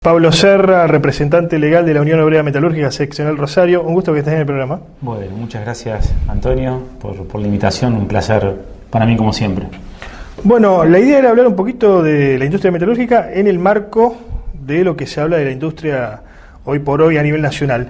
Pablo Serra, representante legal de la Unión Obrera Metalúrgica Seccional Rosario. Un gusto que estés en el programa. Bueno, muchas gracias, Antonio, por la invitación. Un placer para mí, como siempre. Bueno, la idea era hablar un poquito de la industria metalúrgica en el marco de lo que se habla de la industria hoy por hoy a nivel nacional.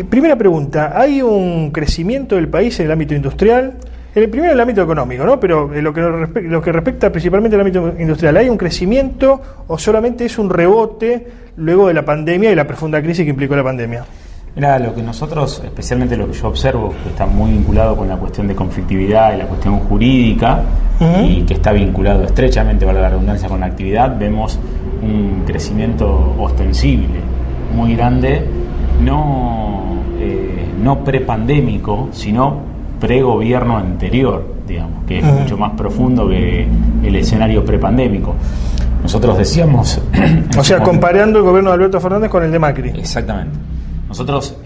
Primera pregunta, ¿hay un crecimiento del país en el ámbito industrial? Primero en el ámbito económico, ¿no? Pero lo que respecta principalmente al ámbito industrial, ¿hay un crecimiento o solamente es un rebote luego de la pandemia y la profunda crisis que implicó la pandemia? Mira, lo que nosotros, especialmente lo que yo observo, que está muy vinculado con la cuestión de conflictividad y la cuestión jurídica, y que está vinculado estrechamente, valga la redundancia, con la actividad, vemos un crecimiento ostensible, muy grande, no prepandémico, sino pre-gobierno anterior, digamos, que es mucho más profundo que el escenario prepandémico. Nosotros decíamos... O sea, comparando el gobierno de Alberto Fernández con el de Macri. Exactamente. Nosotros,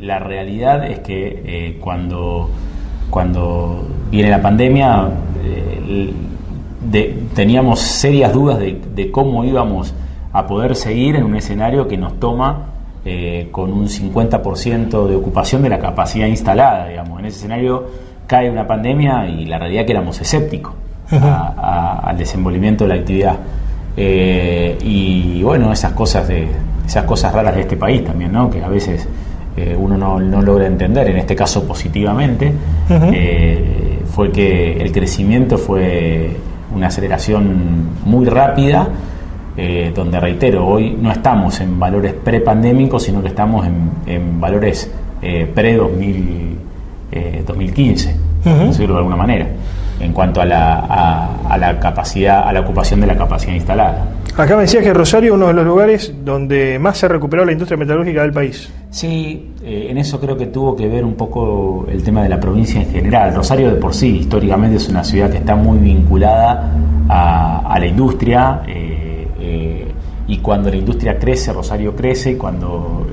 la realidad es que cuando viene la pandemia, teníamos serias dudas de cómo íbamos a poder seguir en un escenario que nos toma con un 50% de ocupación de la capacidad instalada, digamos. En ese escenario cae una pandemia y la realidad es que éramos escépticos al desenvolvimiento de la actividad. Y bueno, esas cosas raras de este país también, ¿no? Que a veces uno no logra entender, en este caso positivamente, fue que el crecimiento fue una aceleración muy rápida, donde, reitero, hoy no estamos en valores prepandémicos, sino que estamos en valores pre-2015, por decirlo de alguna manera, en cuanto a la capacidad, a la ocupación de la capacidad instalada. Acá me decías que Rosario es uno de los lugares donde más se ha recuperado la industria metalúrgica del país. Sí, en eso creo que tuvo que ver un poco el tema de la provincia en general. Rosario de por sí, históricamente, es una ciudad que está muy vinculada a la industria, y cuando la industria crece, Rosario crece, y cuando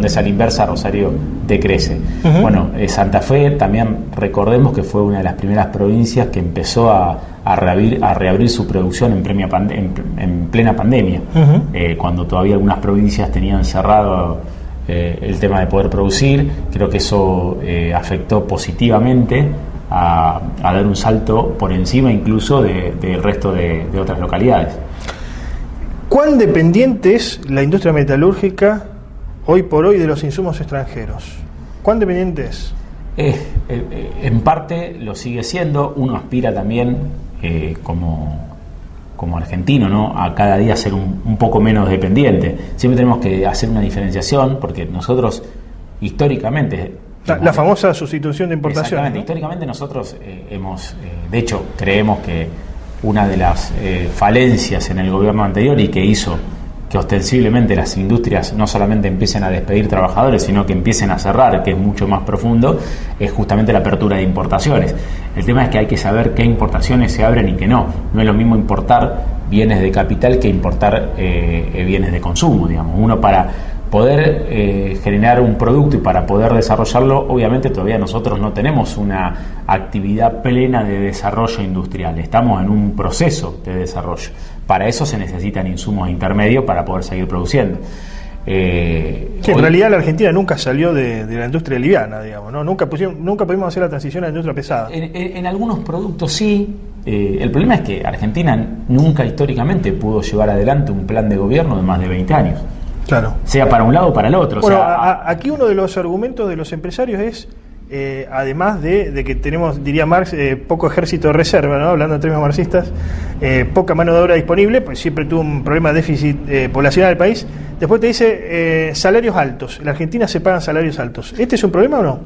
es a la inversa, Rosario decrece. Bueno, Santa Fe también, recordemos que fue una de las primeras provincias que empezó a reabrir su producción en plena pandemia, cuando todavía algunas provincias tenían cerrado el tema de poder producir. Creo que eso afectó positivamente a dar un salto por encima incluso del resto de otras localidades. ¿Cuán dependiente es la industria metalúrgica hoy por hoy de los insumos extranjeros? ¿Cuán dependiente es? En parte lo sigue siendo. Uno aspira también, como argentino, ¿no?, a cada día ser un poco menos dependiente. Siempre tenemos que hacer una diferenciación, porque nosotros históricamente... La famosa sustitución de importaciones. Exactamente, ¿no? Históricamente nosotros de hecho, creemos que una de las falencias en el gobierno anterior, y que hizo que ostensiblemente las industrias no solamente empiecen a despedir trabajadores, sino que empiecen a cerrar, que es mucho más profundo, es justamente la apertura de importaciones. El tema es que hay que saber qué importaciones se abren y qué no. No es lo mismo importar bienes de capital que importar bienes de consumo, digamos. Uno, para poder generar un producto y para poder desarrollarlo, obviamente todavía nosotros no tenemos una actividad plena de desarrollo industrial, estamos en un proceso de desarrollo. Para eso se necesitan insumos intermedios para poder seguir produciendo. En realidad la Argentina nunca salió de la industria liviana, digamos, ¿no? Nunca pudimos hacer la transición a la industria pesada. En algunos productos sí. El problema es que Argentina nunca históricamente pudo llevar adelante un plan de gobierno de más de 20 años. Claro. Sea para un lado o para el otro. Bueno, aquí uno de los argumentos de los empresarios es, además de que tenemos, diría Marx, poco ejército de reserva, ¿no?, hablando en términos marxistas, poca mano de obra disponible, pues siempre tuvo un problema de déficit poblacional del país. Después te dice salarios altos. En la Argentina se pagan salarios altos. ¿Este es un problema o no?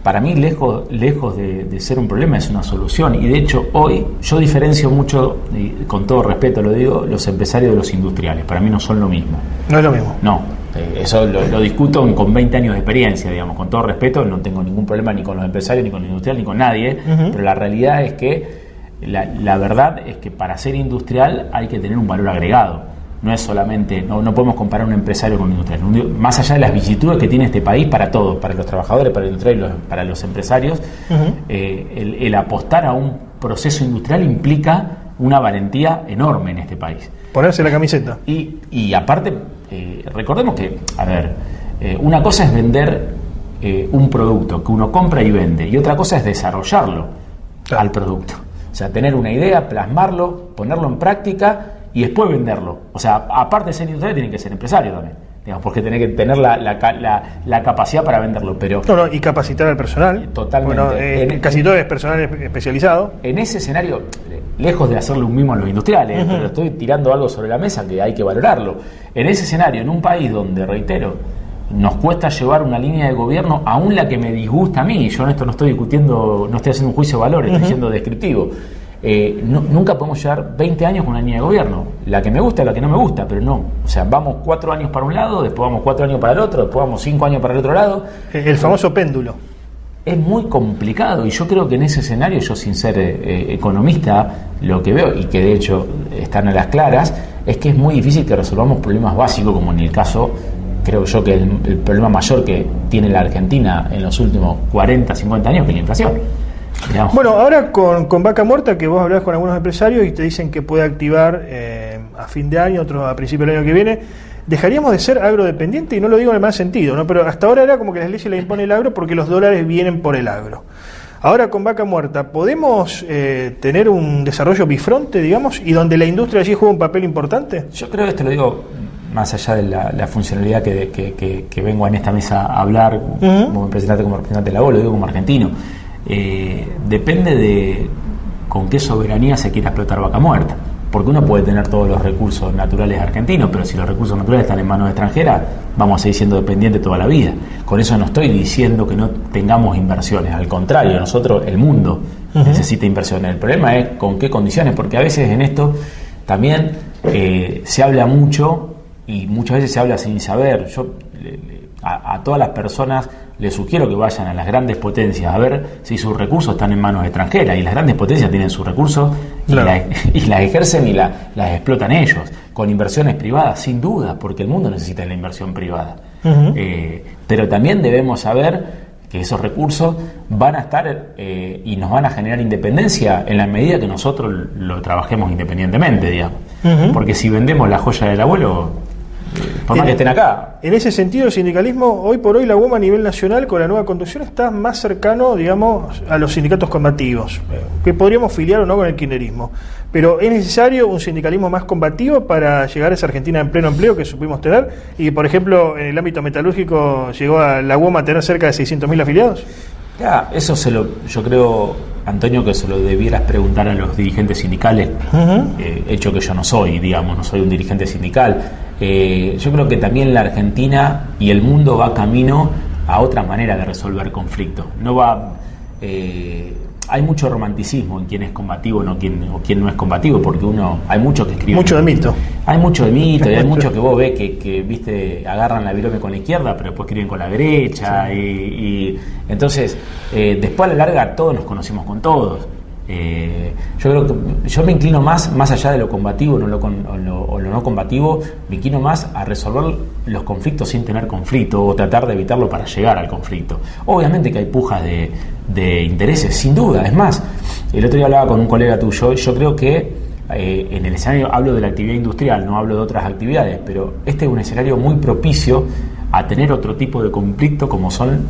Para mí, lejos de ser un problema, es una solución. Y de hecho, hoy yo diferencio mucho, y con todo respeto lo digo, los empresarios de los industriales. Para mí no son lo mismo. No es lo mismo. No, eso lo discuto con 20 años de experiencia, digamos. Con todo respeto, no tengo ningún problema ni con los empresarios, ni con los industriales, ni con nadie. Pero la realidad es que, la verdad es que para ser industrial hay que tener un valor agregado. No es solamente, no podemos comparar un empresario con un industrial. Más allá de las vicisitudes que tiene este país para todo, para los trabajadores, para el industrial y para los empresarios, el apostar a un proceso industrial implica una valentía enorme en este país. Ponerse la camiseta. Y aparte, recordemos que, a ver, una cosa es vender un producto que uno compra y vende, y otra cosa es desarrollarlo al producto. O sea, tener una idea, plasmarlo, ponerlo en práctica y después venderlo. O sea, aparte de ser industrial, tiene que ser empresario también, digamos, porque tiene que tener la capacidad para venderlo. Pero y capacitar al personal. Totalmente. Bueno, casi todo es personal especializado. En ese escenario, lejos de hacerle un mimo a los industriales, pero estoy tirando algo sobre la mesa que hay que valorarlo. En ese escenario, en un país donde, reitero, nos cuesta llevar una línea de gobierno, aún la que me disgusta a mí, yo en esto no estoy discutiendo, no estoy haciendo un juicio de valor, estoy siendo descriptivo. Nunca podemos llevar 20 años con una línea de gobierno, la que me gusta y la que no me gusta, pero no. O sea, vamos 4 años para un lado, después vamos 4 años para el otro, después vamos 5 años para el otro lado. El famoso péndulo. Es muy complicado, y yo creo que en ese escenario, yo sin ser economista, lo que veo, y que de hecho están a las claras, es que es muy difícil que resolvamos problemas básicos, como en el caso, creo yo que el problema mayor que tiene la Argentina en los últimos 40, 50 años, que es la inflación. Digamos. Bueno, ahora con Vaca Muerta, que vos hablás con algunos empresarios y te dicen que puede activar a fin de año, otros a principio del año que viene, dejaríamos de ser agrodependiente, y no lo digo en el mal sentido, ¿no? Pero hasta ahora era como que las leyes le impone el agro porque los dólares vienen por el agro. Ahora con Vaca Muerta, ¿podemos tener un desarrollo bifronte, digamos, y donde la industria allí juega un papel importante? Yo creo que esto lo digo más allá de la funcionalidad que vengo en esta mesa a hablar, como representante de la OLO, lo digo como argentino. Depende de con qué soberanía se quiera explotar Vaca Muerta, porque uno puede tener todos los recursos naturales argentinos, pero si los recursos naturales están en manos extranjeras, vamos a seguir siendo dependientes toda la vida. Con eso no estoy diciendo que no tengamos inversiones, al contrario, nosotros, el mundo necesita inversiones. El problema es con qué condiciones, porque a veces en esto también se habla mucho, y muchas veces se habla sin saber. Yo a todas las personas les sugiero que vayan a las grandes potencias a ver si sus recursos están en manos extranjeras, y las grandes potencias tienen sus recursos y las ejercen y las explotan ellos, con inversiones privadas, sin duda, porque el mundo necesita la inversión privada. Pero también debemos saber que esos recursos van a estar y nos van a generar independencia en la medida que nosotros lo trabajemos independientemente, digamos. Porque si vendemos la joya del abuelo, por más que estén acá. En ese sentido, el sindicalismo, hoy por hoy, la UOM a nivel nacional, con la nueva conducción, está más cercano, digamos, a los sindicatos combativos, que podríamos filiar o no con el kirchnerismo. Pero es necesario un sindicalismo más combativo para llegar a esa Argentina en pleno empleo que supimos tener, y, por ejemplo, en el ámbito metalúrgico llegó a la UOM a tener cerca de 600.000 afiliados. Ya, eso yo creo, Antonio, que se lo debieras preguntar a los dirigentes sindicales, hecho que yo no soy, digamos, no soy un dirigente sindical. Yo creo que también la Argentina y el mundo va camino a otra manera de resolver conflictos. No va, hay mucho romanticismo en quién es combativo o quién no es combativo, porque hay muchos que escriben. Mucho de mito. Hay mucho de mito, y hay muchos que vos ves que viste, agarran la virome con la izquierda, pero después escriben con la derecha, sí. y entonces, después a la larga todos nos conocimos con todos. Yo creo que yo me inclino más allá de lo combativo o lo no combativo, me inclino más a resolver los conflictos sin tener conflicto, o tratar de evitarlo para llegar al conflicto. Obviamente que hay pujas de intereses, sin duda. Es más, el otro día hablaba con un colega tuyo, yo creo que en el escenario, hablo de la actividad industrial, no hablo de otras actividades, pero este es un escenario muy propicio a tener otro tipo de conflicto, como son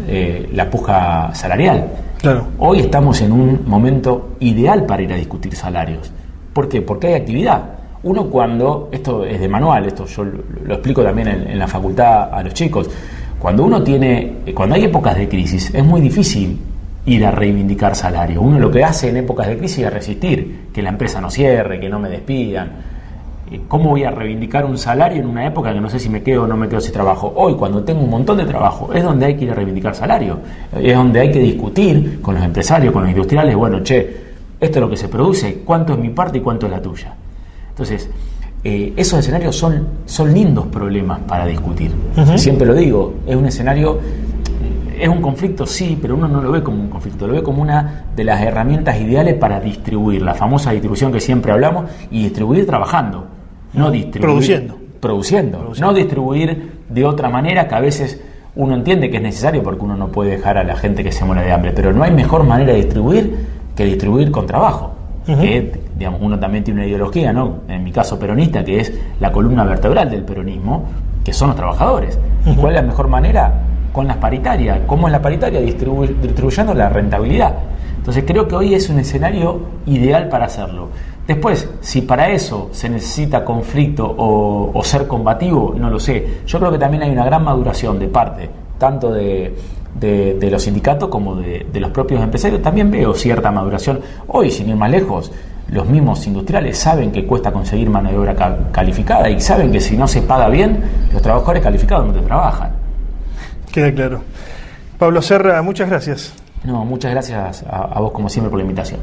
la puja salarial. Claro. Hoy estamos en un momento ideal para ir a discutir salarios. ¿Por qué? Porque hay actividad. Uno, cuando, esto es de manual, esto yo lo explico también en la facultad a los chicos, cuando hay épocas de crisis, es muy difícil ir a reivindicar salario. Uno lo que hace en épocas de crisis es resistir, que la empresa no cierre, que no me despidan. ¿Cómo voy a reivindicar un salario en una época que no sé si me quedo o no me quedo sin trabajo? Hoy, cuando tengo un montón de trabajo, es donde hay que ir a reivindicar salario. Es donde hay que discutir con los empresarios, con los industriales, bueno, esto es lo que se produce, cuánto es mi parte y cuánto es la tuya. Entonces, esos escenarios son lindos problemas para discutir. Siempre lo digo, es un escenario, es un conflicto, sí, pero uno no lo ve como un conflicto, lo ve como una de las herramientas ideales para distribuir, la famosa distribución que siempre hablamos, y distribuir trabajando. No distribuir, produciendo. No distribuir de otra manera, que a veces uno entiende que es necesario porque uno no puede dejar a la gente que se muera de hambre, pero no hay mejor manera de distribuir que distribuir con trabajo. que, digamos, uno también tiene una ideología, ¿no? En mi caso peronista, que es la columna vertebral del peronismo, que son los trabajadores. ¿Y cuál es la mejor manera? Con las paritarias. ¿Cómo es la paritaria? Distribuyendo la rentabilidad. Entonces creo que hoy es un escenario ideal para hacerlo. Después, si para eso se necesita conflicto o ser combativo, no lo sé. Yo creo que también hay una gran maduración de parte, tanto de los sindicatos como de los propios empresarios. También veo cierta maduración. Hoy, sin ir más lejos, los mismos industriales saben que cuesta conseguir mano de obra calificada y saben que si no se paga bien, los trabajadores calificados no te trabajan. Queda claro. Pablo Serra, muchas gracias. No, muchas gracias a vos como siempre por la invitación.